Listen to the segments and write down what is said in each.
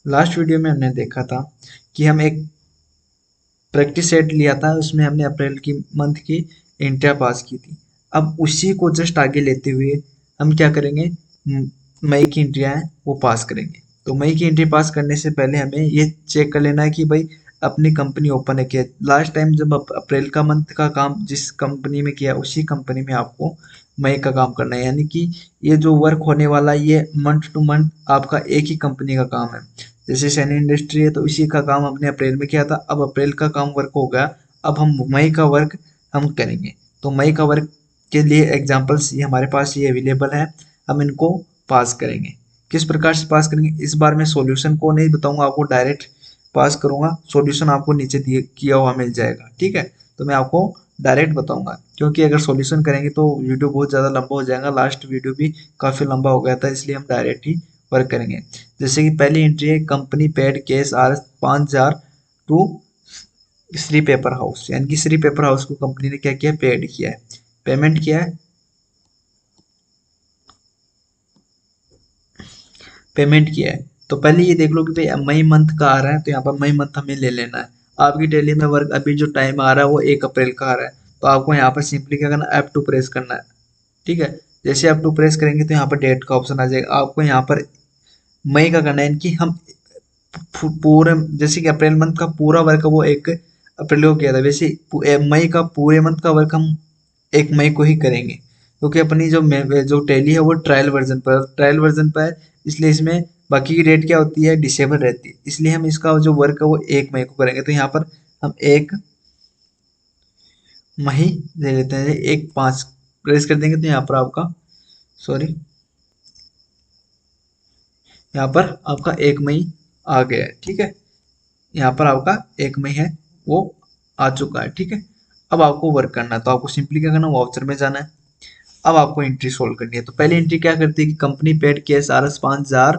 Last video में हमने देखा था कि हम एक प्रैक्टिस सेट लिया था, उसमें हमने अप्रैल की मंथ की एंट्रियाँ पास की थी। अब उसी को जस्ट आगे लेते हुए हम क्या करेंगे, मई की एंट्रियाँ हैं वो पास करेंगे। तो मई की एंट्री पास करने से पहले हमें ये चेक कर लेना है कि भाई अपनी कंपनी ओपन है क्या। लास्ट टाइम जब अप्रैल का मंथ का काम जिस कंपनी में किया उसी कंपनी में आपको मई का काम करना है, यानी कि ये जो वर्क होने वाला है ये मंथ टू मंथ आपका एक ही कंपनी का काम है। जैसे सैनी इंडस्ट्री है तो इसी का काम हमने अप्रैल में किया था, अब अप्रैल का काम वर्क हो गया, अब हम मई का वर्क हम करेंगे। तो मई का वर्क के लिए एग्जांपल्स ये हमारे पास ये अवेलेबल है, हम इनको पास करेंगे। किस प्रकार से पास करेंगे, इस बार मैं सॉल्यूशन को नहीं बताऊंगा, आपको डायरेक्ट पास करूंगा, सॉल्यूशन आपको नीचे दिए किया हुआ मिल जाएगा, ठीक है। तो मैं आपको डायरेक्ट बताऊंगा, क्योंकि अगर सॉल्यूशन करेंगे तो वीडियो बहुत ज़्यादा लंबा हो जाएगा, लास्ट वीडियो भी काफ़ी लंबा हो गया था, इसलिए हम डायरेक्ट ही वर्क करेंगे। जैसे कि पहली एंट्री है company paid cash R 5,000 to Shri paper house, यानी कि श्री पेपर हाउस को कंपनी ने क्या किया, पेड किया है, पेमेंट किया है, पेमेंट किया है। तो पहले ये देख लो कि भाई मई मंथ का आ रहा है, तो यहाँ पर मई मंथ हमें ले लेना है। आपकी डेली में वर्क अभी जो टाइम आ रहा है वो 1 अप्रैल का आ रहा है, तो आपको यहाँ पर सिंपली क्या करना है, F2 प्रेस करना है, ठीक है। जैसे F2 प्रेस करेंगे तो यहाँ पर डेट का ऑप्शन आ जाएगा, आपको यहाँ पर मई का करना है, यानी कि हम पूरे जैसे कि अप्रैल मंथ का पूरा वर्क वो 1 अप्रैल को किया था, वैसे मई का पूरे मंथ का वर्क हम 1 मई को ही करेंगे, क्योंकि अपनी जो टैली है वो ट्रायल वर्जन पर है, इसलिए इसमें बाकी की डेट क्या होती है, डिसेबल रहती है, इसलिए हम इसका जो वर्क है वो 1 मई को करेंगे। तो यहाँ पर हम 1 मई ले लेते हैं, 1/5 प्रेस कर देंगे तो यहाँ पर आपका, सॉरी, यहाँ पर आपका 1 मई आ गया है, ठीक है। यहाँ पर आपका 1 मई है वो आ चुका है, ठीक है। अब आपको वर्क करना है, तो आपको सिंपली क्या करना है, वाउचर में जाना है। अब आपको एंट्री सोल्व करनी है, तो पहली एंट्री क्या करती है कि company paid cash R S 5,000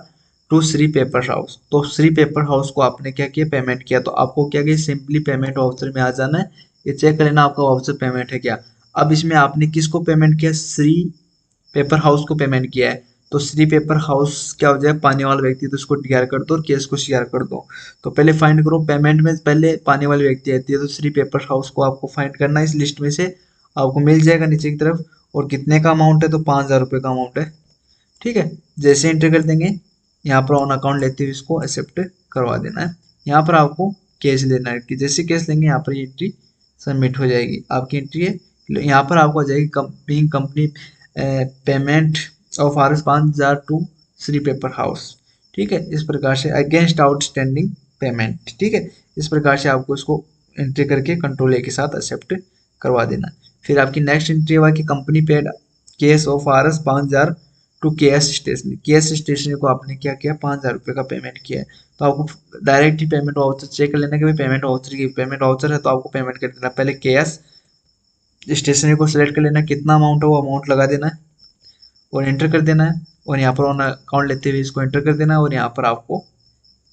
to Shri paper house, तो श्री पेपर हाउस को आपने क्या किया, पेमेंट किया, तो आपको क्या किया, सिंपली पेमेंट वाउचर में आ जाना है, ये चेक कर लेना आपका वाउचर पेमेंट है क्या। अब इसमें आपने किसको पेमेंट किया, श्री पेपर हाउस को पेमेंट किया है, तो श्री पेपर हाउस क्या हो जाए, पाने वाला व्यक्ति, तो उसको टीआर कर दो और केस को सीआर कर दो। तो पहले फाइंड करो, पेमेंट में पहले पाने वाले व्यक्ति आती है, तो श्री पेपर हाउस को आपको फाइंड करना है, इस लिस्ट में से आपको मिल जाएगा नीचे की तरफ, और कितने का अमाउंट है, तो 5,000 रुपये का अमाउंट है, ठीक है। जैसे एंटर कर देंगे, यहाँ पर ऑन अकाउंट लेते हुए इसको एक्सेप्ट करवा देना है। यहाँ पर आपको कैश लेना है, कि जैसे कैश लेंगे यहाँ पर एंट्री सबमिट हो जाएगी, आपकी एंट्री है। यहाँ पर आपको आ जाएगी company payment of R 5,000 to Shri paper house, ठीक है। इस प्रकार से अगेंस्ट आउटस्टैंडिंग पेमेंट, ठीक है। इस प्रकार से आपको इसको एंट्री करके कंट्रोल ए के साथ एक्सेप्ट करवा देना। फिर आपकी नेक्स्ट एंट्री हुआ कि company paid cash of R S 5,000 to K S stationery को आपने क्या किया, 5,000 रुपये का पेमेंट किया है। तो आपको डायरेक्ट ही पेमेंट वाउचर चेक कर लेना कि भाई पेमेंट वाउचर है, तो आपको पेमेंट कर देना। पहले के एस स्टेशनरी को सिलेक्ट कर लेना, कितना अमाउंट है वो अमाउंट लगा देना है और एंटर कर देना है, और यहाँ पर ऑन अकाउंट लेते हुए इसको एंटर कर देना है, और यहाँ पर आपको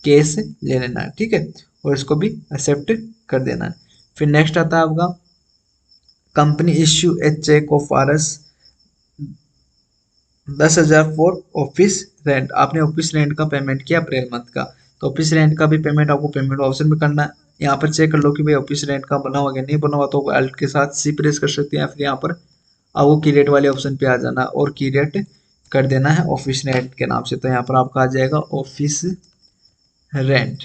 केस ले लेना है, ठीक है, और इसको भी एक्सेप्ट कर देना है। फिर नेक्स्ट आता है आपका company issue a cheque of R S 10,000 for office rent, आपने ऑफिस रेंट का पेमेंट किया अप्रैल मंथ का, तो ऑफिस रेंट का भी पेमेंट आपको पेमेंट ऑप्शन में करना है। यहाँ पर चेक कर लो कि भाई ऑफिस रेंट का बना हुआ या नहीं बना हुआ, तो अल्ट के साथ सी प्रेस कर सकते हैं, या फिर यहाँ पर आपको की रेट वाले ऑप्शन पे आ जाना और की रेट कर देना है ऑफिस रेंट के नाम से। तो यहाँ पर आपका आ जाएगा ऑफिस रेंट,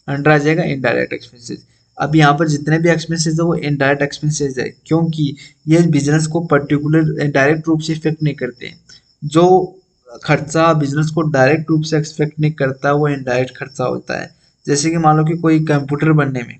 अंडर आ जाएगा इनडायरेक्ट एक्सपेंसेस। अब यहाँ पर जितने भी एक्सपेंसेस है वो इनडायरेक्ट एक्सपेंसेस है, क्योंकि ये बिजनेस को पर्टिकुलर डायरेक्ट रूप से इफेक्ट नहीं करते हैं। जो खर्चा बिजनेस को डायरेक्ट रूप से इफेक्ट नहीं करता वो इनडायरेक्ट खर्चा होता है। जैसे कि मान लो कि कोई कंप्यूटर बनने में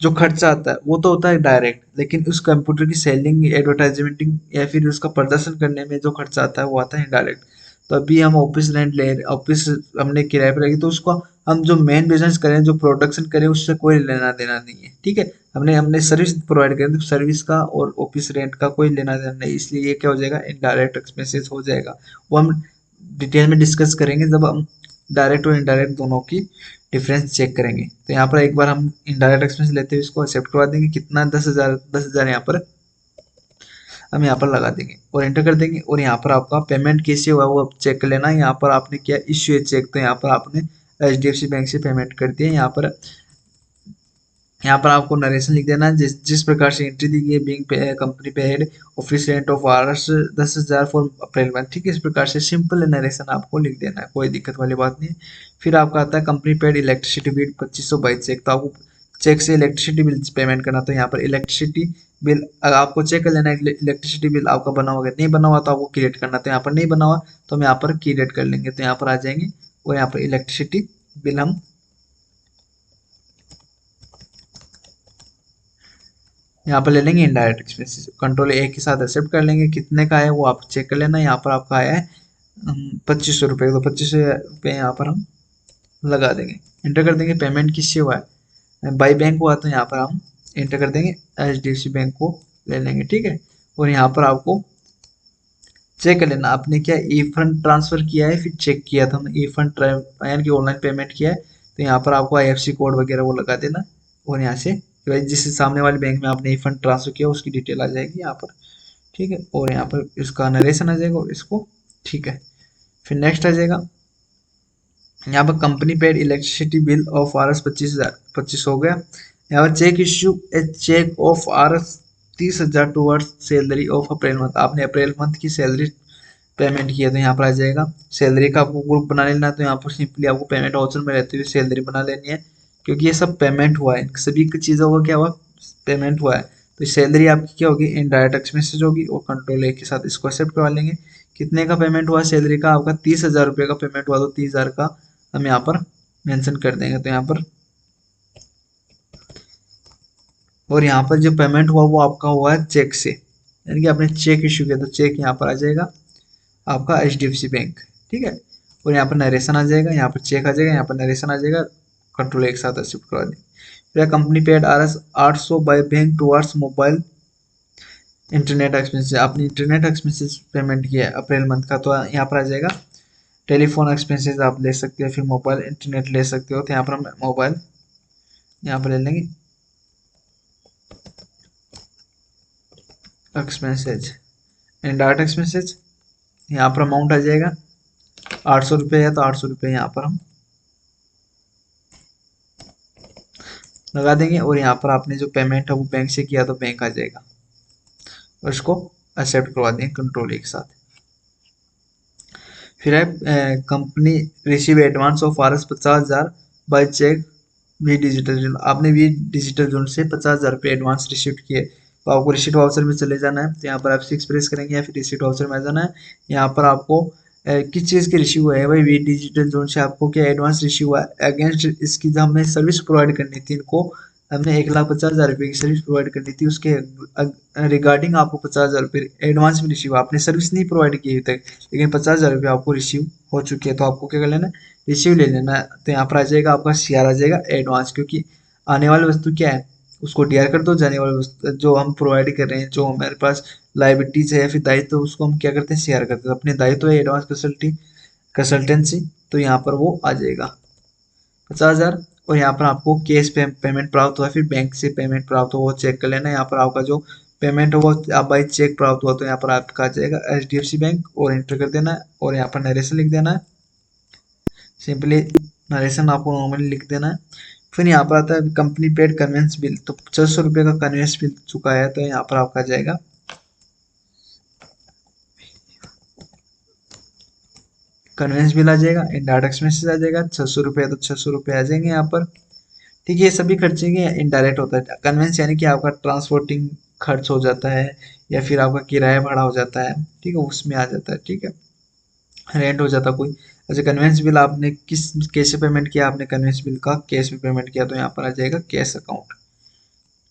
जो खर्चा आता है वो तो होता है डायरेक्ट, लेकिन उस कंप्यूटर की सेलिंग, एडवर्टाइजमेंटिंग या फिर उसका प्रदर्शन करने में जो खर्चा आता है वो आता है इनडायरेक्ट। तो अभी हम ऑफिस रेंट ले रहे, ऑफिस हमने किराए पर रहेगी, तो उसको हम जो मेन बिजनेस करें, जो प्रोडक्शन करें, उससे कोई लेना देना नहीं है, ठीक है। हमने हमने सर्विस प्रोवाइड करें, तो सर्विस का और ऑफिस रेंट का कोई लेना देना नहीं, इसलिए ये क्या हो जाएगा, इनडायरेक्ट एक्सपेंसेस हो जाएगा। वो हम डिटेल में डिस्कस करेंगे जब हम डायरेक्ट और इनडायरेक्ट दोनों की डिफरेंस चेक करेंगे। तो यहाँ पर एक बार हम इनडायरेक्ट एक्सपेंस लेते हुए इसको एक्सेप्ट करवा देंगे, कितना 10,000 यहाँ पर हम यहाँ पर लगा देंगे और एंटर कर देंगे, और यहाँ पर आपका पेमेंट कैसे हुआ वो चेक कर लेना। यहाँ पर आपने किया इश्यू चेक, तो यहाँ पर आपने HDFC बैंक से पेमेंट करती है। यहाँ पर आपको नरेशन लिख देना है, जिस जिस प्रकार से एंट्री दी गई है, being company paid office rent of hours 10,000 for April month, ठीक है। इस प्रकार से सिंपल नरेशन आपको लिख देना है, कोई दिक्कत वाली बात नहीं है। फिर आपका आता है company paid electricity bill 2500 by cheque. तो आपको चेक से इलेक्ट्रिसिटी बिल पेमेंट करना, तो यहाँ पर इलेक्ट्रिसिटी बिल अगर आपको चेक कर लेना है इलेक्ट्रिसिटी बिल आपका बना हुआ, अगर नहीं बना हुआ तो आपको क्रिएट करना। तो यहाँ पर नहीं बना हुआ तो हम यहाँ पर क्रिएट कर लेंगे, तो यहाँ पर आ जाएंगे और यहाँ पर इलेक्ट्रिसिटी बिल हम यहाँ पर ले लेंगे। इनडायरेक्ट एक्सपेंसेस कंट्रोल ए के साथ एक्सेप्ट कर लेंगे। कितने का है वो आप चेक कर लेना। यहाँ पर आपका आया है 2500 रुपये, तो 2500 रुपये यहाँ पर हम लगा देंगे, इंटर कर देंगे। पेमेंट किससे हुआ है, बाई बैंक हुआ, तो यहाँ पर हम इंटर कर देंगे, HDFC बैंक को ले लेंगे, ठीक है। और यहाँ पर आपको चेक कर लेना आपने क्या ई फंड ट्रांसफर किया है, फिर चेक किया था हमने ई फंड यानी कि ऑनलाइन पेमेंट किया है, तो यहाँ पर आपको IFSC कोड वगैरह वो लगा देना। और यहाँ से जिस सामने वाले बैंक में आपने ई फंड ट्रांसफर किया उसकी डिटेल आ जाएगी यहाँ पर, ठीक है। और यहाँ पर इसका नरेशन आ जाएगा और इसको, ठीक है। फिर नेक्स्ट आ जाएगा यहाँ पर company paid electricity bill of RS 25,000 हो गया। यहाँ पर cheque issue a cheque of RS 30,000 towards salary of April month. आपने अप्रैल मंथ की सैलरी पेमेंट किया, तो यहाँ पर आ जाएगा सैलरी का आपको ग्रुप बना लेना है। तो यहाँ पर सिंपली आपको पेमेंट ऑप्शन में रहते हुए सैलरी बना लेनी है, क्योंकि ये सब पेमेंट हुआ है, इन सभी चीज़ों का क्या हुआ, पेमेंट हुआ है। तो सैलरी आपकी क्या होगी, इनडायरेक्ट एक्सपेंसेस होगी, और कंट्रोल ए के साथ इसको एक्सेप्ट करवा लेंगे। कितने का पेमेंट हुआ सैलरी का, आपका 30,000 रुपये का पेमेंट हुआ, तो 30,000 का हम यहाँ पर मेंशन कर देंगे। तो यहाँ पर और यहाँ पर जो पेमेंट हुआ वो आपका हुआ है चेक से, यानी कि आपने चेक इशू किया, तो चेक यहाँ पर आ जाएगा आपका HDFC बैंक, ठीक है। और यहाँ पर नरेशन आ जाएगा, यहाँ पर चेक आ जाएगा, यहाँ पर नरेशन आ जाएगा, कंट्रोल एक साथ एक्सेप्ट करवा देंगे। फिर company paid RS 800 by bank towards mobile internet expenses. आपने इंटरनेट एक्सपेंसेस पेमेंट किया है अप्रैल मंथ का, तो यहाँ पर आ जाएगा टेलीफोन एक्सपेंसेस आप ले सकते हो, फिर मोबाइल इंटरनेट ले सकते हो। तो यहाँ पर हम मोबाइल यहाँ पर ले लेंगे एक्सपेंसेज एंड डाटा एक्सपेंसेज। यहाँ पर अमाउंट आ जाएगा 800 रुपये है, तो 800 रुपये यहाँ पर हम लगा देंगे। और यहाँ पर आपने जो पेमेंट है वो बैंक से किया, तो बैंक आ जाएगा, और इसको एक्सेप्ट करवा देंगे कंट्रोल एक साथ। फिर है company receive advance of RS 50,000 by cheque V digital zone. आपने वी डिजिटल जोन से 50,000 रुपये एडवांस रिसीव किए, तो आपको रिसीट वाउचर में चले जाना है। तो यहाँ पर आप 6 प्रेस करेंगे या फिर रिसीट वाउचर में आ जाना है। यहाँ पर आपको किस चीज़ की रिसीव हुआ है भाई, वी डिजिटल जोन से आपको क्या एडवांस रिसीव हुआ है अगेंस्ट इसकी जो हमें सर्विस प्रोवाइड करनी थी, इनको हमने 1,50,000 रुपये की सर्विस प्रोवाइड करनी थी, उसके रिगार्डिंग आपको 50,000 रुपये एडवांस में रिसीव। आपने सर्विस नहीं प्रोवाइड की अभी तक, लेकिन 50,000 रुपये आपको रिसीव हो चुकी है, तो आपको क्या कर लेना है, रिसीव ले लेना है। तो यहाँ पर आ जाएगा आपका CR आ जाएगा एडवांस, क्योंकि आने वाली वस्तु क्या है उसको DR कर दो, जाने वाली वस्तु जो हम प्रोवाइड कर रहे हैं, जो हमारे पास लाइबिलिटीज है या फिर दायित्व, तो उसको हम क्या करते हैं, CR करते हैं। अपने दायित्व है एडवांस कंसल्टेंसी, तो यहाँ पर वो आ जाएगा 50,000। और यहाँ पर आपको कैश पेमेंट प्राप्त हुआ, फिर बैंक से पेमेंट प्राप्त हुआ, वो चेक कर लेना। यहाँ पर आपका जो पेमेंट होगा आप बाई चेक प्राप्त हुआ, तो यहाँ पर आपका आ जाएगा HDFC बैंक, और एंटर कर देना है। और यहाँ पर नरेशन लिख देना है, सिंपली नरेशन आपको नॉर्मली लिख देना है। फिर यहाँ पर आता है कंपनी पेड कन्वेंस बिल, तो 600 रुपये का कन्वेंस बिल चुका है, तो यहाँ पर आपका जाएगा कन्वेंस बिल आ जाएगा, इनडायरेक्ट एक्सपेंसेस आ जाएगा 600 रुपये, तो 600 रुपये आ जाएंगे यहाँ पर, ठीक है। ये सभी खर्चे के इनडायरेक्ट होता है। कन्वेंस यानी कि आपका ट्रांसपोर्टिंग खर्च हो जाता है, या फिर आपका किराया भाड़ा हो जाता है, ठीक है, उसमें आ जाता है, ठीक है, रेंट हो जाता कोई। अच्छा, कन्वेंस बिल आपने किस कैसे पेमेंट किया, आपने कन्वेंस बिल का कैश में पेमेंट किया, तो यहाँ पर आ जाएगा कैश अकाउंट,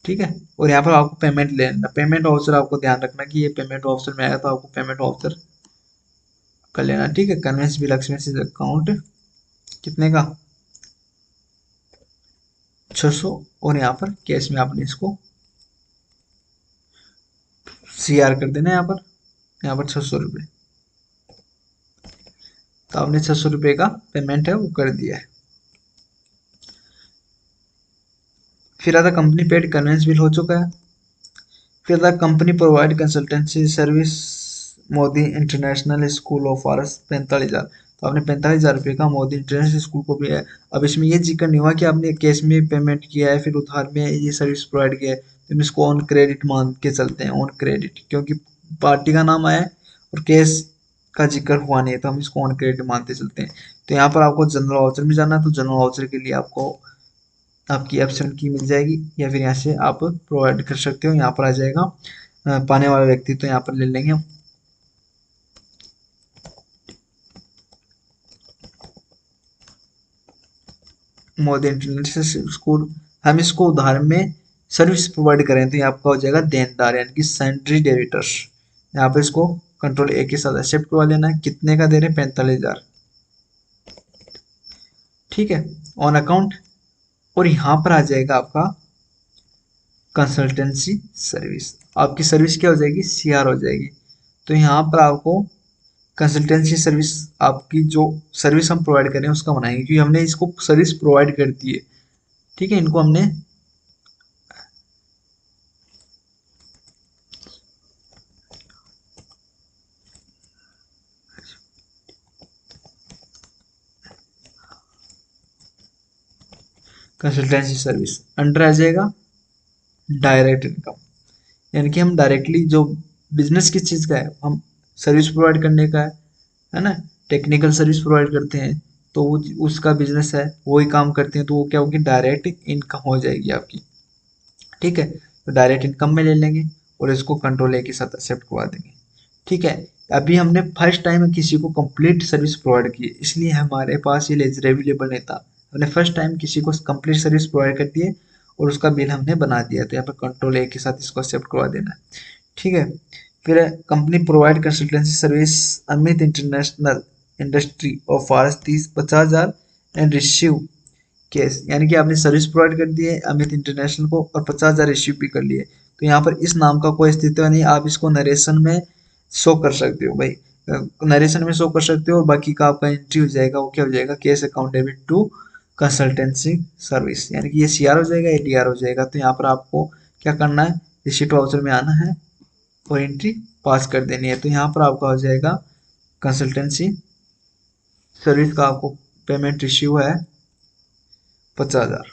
ठीक है। और यहाँ पर आपको पेमेंट लेना, पेमेंट वाउचर आपको ध्यान रखना कि ये पेमेंट वाउचर में आया, तो आपको पेमेंट वाउचर कर लेना, ठीक है। कन्वेंस बिल एक्सपेंसेस अकाउंट कितने का, 600, और यहाँ पर कैश में आपने इसको CR कर देना है यहाँ पर 600 रुपये, तो आपने 600 रुपये का पेमेंट है वो कर दिया है। फिर आता कंपनी पेड कन्वेंस बिल हो चुका है। फिर आता company provide consultancy service Modi international school of RS 45,000, तो आपने 45,000 रुपये का मोदी इंटरनेशनल स्कूल को भी है। अब इसमें ये जिक्र नहीं हुआ कि आपने कैश में पेमेंट किया है फिर उधार में ये सर्विस प्रोवाइड किया है, तो हम इसको ऑन क्रेडिट मान के चलते हैं, ऑन क्रेडिट, क्योंकि पार्टी का नाम आया है और कैश का जिक्र हुआ नहीं है, तो हम इसको ऑन क्रेडिट मानते चलते हैं। तो यहाँ पर आपको जनरल वाउचर में जाना है, तो जनरल वाउचर के लिए आपको आपकी ऑप्शन की मिल जाएगी, या फिर यहाँ से आप प्रोवाइड कर सकते हो। यहाँ पर आ जाएगा पाने वाला व्यक्ति, तो यहाँ पर ले लेंगे हम मोदी इंटरनेशनल स्कूल। हम इसको उदाहरण में सर्विस प्रोवाइड करें तो ये आपका हो जाएगा देनदार, यानी कि सैंड्री डेबिटर्स। यहाँ पर इसको कंट्रोल ए के साथ एक्सेप्ट करवा लेना है। कितने का दे रहे हैं? 45,000, ठीक है, ऑन अकाउंट। और यहाँ पर आ जाएगा आपका कंसल्टेंसी सर्विस। आपकी सर्विस क्या हो जाएगी? सीआर हो जाएगी। तो यहाँ पर आपको कंसल्टेंसी सर्विस, आपकी जो सर्विस हम प्रोवाइड करें उसका बनाएंगे, क्योंकि हमने इसको सर्विस प्रोवाइड कर दी है, ठीक है। इनको हमने कंसल्टेंसी सर्विस अंडर आ जाएगा डायरेक्ट इनकम, यानी कि हम डायरेक्टली जो बिजनेस किस चीज़ का है, हम सर्विस प्रोवाइड करने का है ना, टेक्निकल सर्विस प्रोवाइड करते हैं, तो वो उसका बिजनेस है, वही काम करते हैं, तो वो क्या होगी? डायरेक्ट इनकम हो जाएगी आपकी, ठीक है। तो डायरेक्ट इनकम में ले लेंगे और इसको कंट्रोल ए के साथ एक्सेप्ट करवा देंगे, ठीक है। अभी हमने फर्स्ट टाइम किसी को कंप्लीट सर्विस प्रोवाइड की, इसलिए हमारे पास ये लेजर अवेलेबल नहीं था। हमने फर्स्ट टाइम किसी को कंप्लीट सर्विस प्रोवाइड कर दिए और उसका बिल हमने बना दिया, तो यहाँ पर कंट्रोल ए के साथ इसको एक्सेप्ट करवा देना है, ठीक है। फिर company provide consultancy service Amit international industry of forest 50,000 and receive case, यानी कि आपने सर्विस प्रोवाइड कर दी है अमित इंटरनेशनल को और 50,000 रिसीव भी कर लिए। तो यहाँ पर इस नाम का कोई अस्तित्व नहीं, आप इसको नरेशन में शो कर सकते हो भाई, नरेशन में शो कर सकते हो, और बाकी का आपका एंट्री हो जाएगा, वो क्या हो जाएगा? Cash account debit to consultancy service, यानी कि ये सीआर हो जाएगा, एडीआर हो जाएगा। तो यहाँ पर आपको क्या करना है? रिसीट वाउचर में आना है और एंट्री पास कर देनी है। तो यहाँ पर आपका हो जाएगा कंसल्टेंसी सर्विस का आपको पेमेंट रिसीव है 50,000,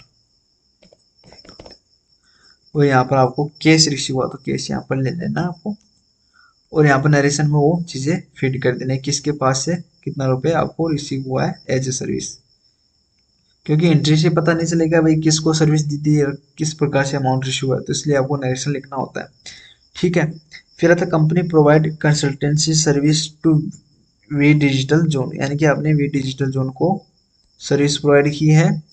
और यहाँ पर आपको कैश रिसीव हुआ, तो कैश यहाँ पर ले लेना आपको, और यहाँ पर नरेशन में वो चीज़ें फीड कर देना है, किसके पास से कितना रुपए आपको रिसीव हुआ है एज ए सर्विस, क्योंकि एंट्री से पता नहीं चलेगा भाई किसको सर्विस दी थी और किस प्रकार से अमाउंट रिसीव हुआ है, तो इसलिए आपको नरेशन लिखना होता है, ठीक है। फिर आता company provide consultancy service to V digital zone, यानी कि आपने वी डिजिटल जोन को सर्विस प्रोवाइड की है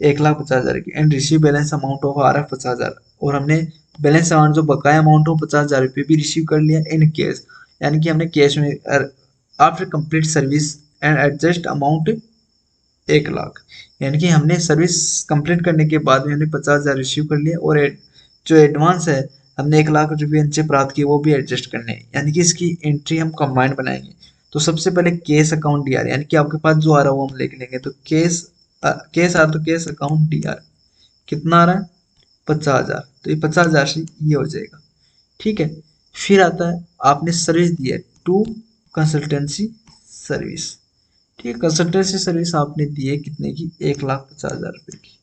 1,50,000 की, and receive balance amount of आ रहा है 50,000, और हमने बैलेंस अमाउंट जो बकाया अमाउंट हो 50,000 रुपये भी रिसीव कर लिया इन कैश, यानी कि हमने कैश में after complete service and adjust amount 1,00,000, यानी कि हमने सर्विस कंप्लीट करने के बाद में हमने 50,000 रिसीव कर लिया, और जो एडवांस है हमने 1,00,000 रुपये इनसे प्राप्त किए, वो भी एडजस्ट करने हैं, यानी कि इसकी एंट्री हम कंबाइंड बनाएंगे। तो सबसे पहले केस अकाउंट डी आर, यानी कि आपके पास जो आ रहा है वो हम लिख लेंगे, तो केस आर, तो केस अकाउंट डी आर कितना आ रहा है? 50,000, तो ये 50,000 से ये हो जाएगा, ठीक है। फिर आता है आपने सर्विस दी है टू कंसल्टेंसी सर्विस, ठीक है, कंसल्टेंसी सर्विस आपने दी है कितने की? 1,50,000 रुपये की।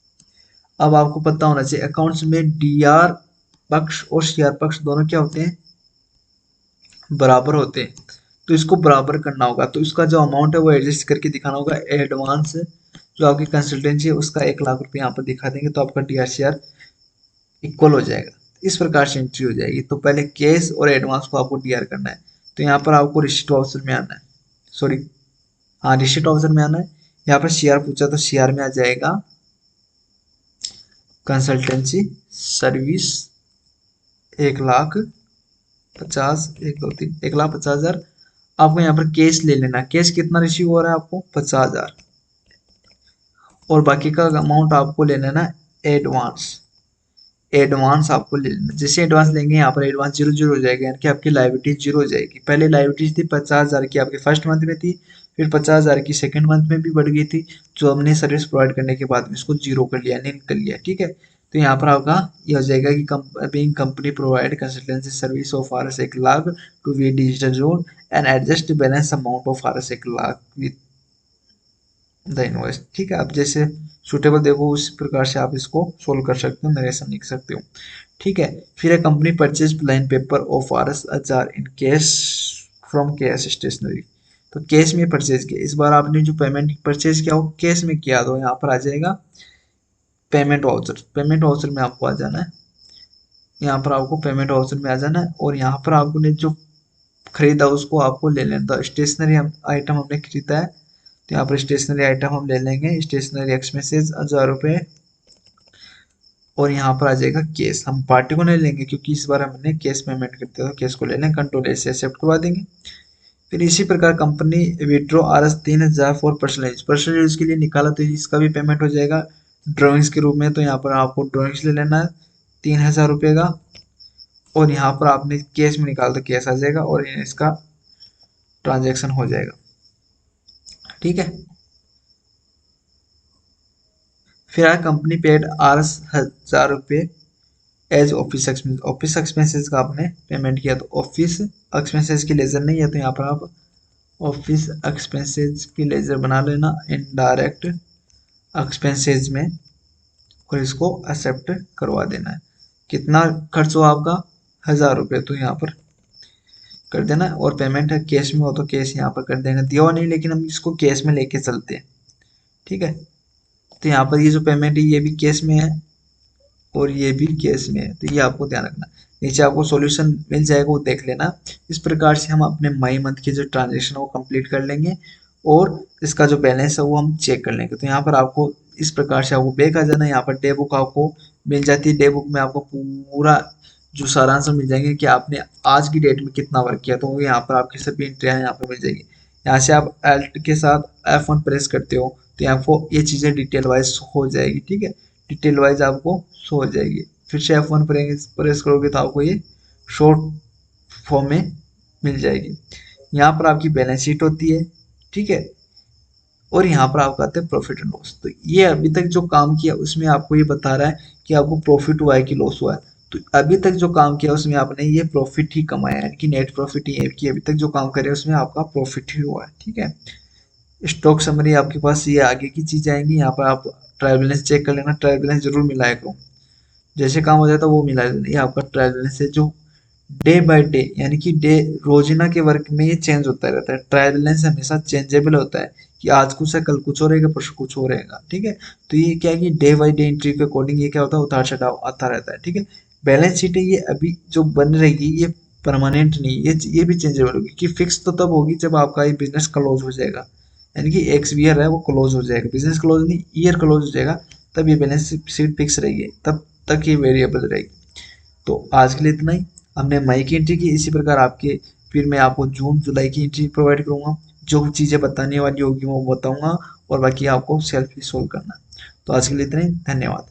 अब आपको पता होना चाहिए अकाउंट्स में डी आर पक्ष और सी आर पक्ष दोनों क्या होते हैं? बराबर होते हैं, तो इसको बराबर करना होगा, तो इसका जो अमाउंट है वो एडजस्ट करके दिखाना होगा। एडवांस जो आपकी कंसल्टेंसी है उसका 1,00,000 रुपये यहाँ पर दिखा देंगे, तो आपका D R C R equal हो जाएगा, इस प्रकार से एंट्री हो जाएगी। तो पहले केस और एडवांस को आपको डी आर करना है, तो यहाँ पर आपको रिसिप्ट वाउचर में आना है, सॉरी हाँ रिसिप्ट वाउचर में आना है। यहाँ पर सीआर पूछा तो सीआर में आ जाएगा कंसल्टेंसी सर्विस 1,50,000, 1, 2, 3, 1,50,000। आपको यहाँ पर कैश ले लेना, कैश कितना रिसीव हो रहा है आपको? 50,000, और बाकी का अमाउंट आपको ले लेना एडवांस, एडवांस आपको ले लेना। जैसे एडवांस लेंगे यहाँ पर एडवांस 0 0 हो जाएगा, यानी कि आपकी लाइबिलिटी 0 हो जाएगी। पहले लाइबिलिटी थी 50,000 की आपके फर्स्ट मंथ में थी, फिर 50,000 की सेकंड मंथ में भी बढ़ गई थी, जो हमने सर्विस प्रोवाइड करने के बाद में इसको 0 कर लिया, नील कर लिया, ठीक है। तो यहाँ पर आपका ये हो जाएगा कि being company provide consultancy service of Rs 1,00,000 to V digital zone and adjust balance amount of Rs 1,00,000 with the invoice. ठीक है, आप जैसे सुटेबल देखो उस प्रकार से आप इसको सोल्व कर सकते हो, नरेशन लिख सकते हो। ठीक है, फिर a company purchase plain paper of Rs 1000 in cash from cash stationery. तो कैश में परचेज किया, इस बार आपने जो पेमेंट परचेज किया वो कैश में किया, तो यहाँ पर आ जाएगा पेमेंट वाउचर। पेमेंट वाउचर में आपको आ जाना है, यहाँ पर आपको पेमेंट वाउचर में आ जाना है, और यहाँ पर आपने जो खरीदा उसको आपको ले लेना था। स्टेशनरी आइटम हमने खरीदा है, तो यहाँ पर स्टेशनरी आइटम हम ले लेंगे, स्टेशनरी एक्सपेंसेस 1000 रुपये, और यहाँ पर आ जाएगा केस। हम पार्टी को नहीं लेंगे क्योंकि इस बार हमने केस पेमेंट करते हैं, तो केस को ले लेंगे, कंट्रोल से एक्सेप्ट करवा देंगे। फिर इसी प्रकार company withdraw Rs 3000 for personal use, personal use के लिए निकाला, तो इसका भी पेमेंट हो जाएगा ड्राइंग्स के रूप में। तो यहाँ पर आपको ड्राइंग्स ले लेना है 3000 रुपये का, और यहाँ पर आपने कैश में निकाल तो कैश आ जाएगा, और इसका ट्रांजेक्शन हो जाएगा। ठीक है, फिर आया कंपनी पेड Rs 1000 रुपये as office expense. Office expenses का आपने पेमेंट किया, तो ऑफिस एक्सपेंसेस की लेजर नहीं है, तो यहाँ पर आप ऑफिस एक्सपेंसेस की लेजर बना लेना इनडायरेक्ट एक्सपेंसेस में, और इसको एक्सेप्ट करवा देना है। कितना खर्च हुआ आपका, 1000 रुपये, तो यहाँ पर कर देना है। और पेमेंट है कैश में हो तो कैश यहाँ पर कर देना, दिया हुआ नहीं लेकिन हम इसको कैश में लेके चलते हैं। ठीक है, तो यहाँ पर ये जो पेमेंट है ये भी कैश में है, और ये भी केस में है, तो ये आपको ध्यान रखना। नीचे आपको सॉल्यूशन मिल जाएगा, वो देख लेना। इस प्रकार से हम अपने मई मंथ की जो ट्रांजेक्शन है वो कंप्लीट कर लेंगे, और इसका जो बैलेंस है वो हम चेक कर लेंगे। तो यहाँ पर आपको इस प्रकार से आपको बैक आ जाना है, यहाँ पर डे बुक आपको मिल जाती है। डे बुक में आपको पूरा जो सारांश मिल जाएंगे कि आपने आज की डेट में कितना वर्क किया, तो यहाँ पर आपकी सभी एंट्रियाँ यहाँ पर मिल जाएगी। यहाँ से आप Alt के साथ F1 प्रेस करते हो तो आपको ये चीज़ें डिटेल वाइज हो जाएगी। ठीक है, डिटेल वाइज आपको शो हो जाएगी। फिर से F1 प्रेस करोगे तो आपको ये शॉर्ट फॉर्म में मिल जाएगी। यहाँ पर आपकी बैलेंस शीट होती है। ठीक है, और यहाँ पर आपका आता है प्रॉफिट एंड लॉस। तो ये अभी तक जो काम किया उसमें आपको ये बता रहा है कि आपको प्रॉफिट हुआ है कि लॉस हुआ है। तो अभी तक जो काम किया उसमें आपने ये प्रॉफिट ही कमाया है, कि नेट प्रॉफिट ही है, कि अभी तक जो काम करे उसमें आपका प्रॉफिट ही हुआ है। ठीक है, स्टॉक समरी आपके पास ये आगे की चीज आएंगी। यहाँ पर आप ट्रायल बैलेंस चेक कर लेना, ट्रायल बैलेंस जरूर मिलाया करो, जैसे काम हो जाता है वो मिला देना। ये आपका ट्रायल बैलेंस है जो डे बाय डे यानी कि डे रोजाना के वर्क में ये चेंज होता रहता है। ट्रायल बैलेंस हमेशा चेंजेबल होता है, कि आज कुछ है कल कुछ हो रहेगा परसों कुछ हो रहेगा। ठीक है, तो ये क्या है कि डे बाय डे एंट्री के अकॉर्डिंग ये क्या होता है, उतार चढ़ाव आता रहता है। ठीक है, बैलेंस शीट है ये अभी जो बन रहेगी ये परमानेंट नहीं, ये भी चेंजेबल होगी, कि फिक्स तो तब होगी जब आपका ये बिजनेस क्लोज हो जाएगा, यानी कि एक्स ईयर है वो क्लोज हो जाएगा, बिजनेस क्लोज नहीं ईयर क्लोज हो जाएगा, तब ये बैलेंस शीट फिक्स रहेगी, तब तक ये वेरिएबल रहेगी। तो आज के लिए इतना ही। हमने मई की एंट्री की, इसी प्रकार आपके फिर मैं आपको जून जुलाई की एंट्री प्रोवाइड करूंगा। जो चीज़ें बताने वाली होगी वो बताऊंगा, और बाकी आपको सेल्फ ही सोल्व करना है। तो आज के लिए इतना ही, धन्यवाद।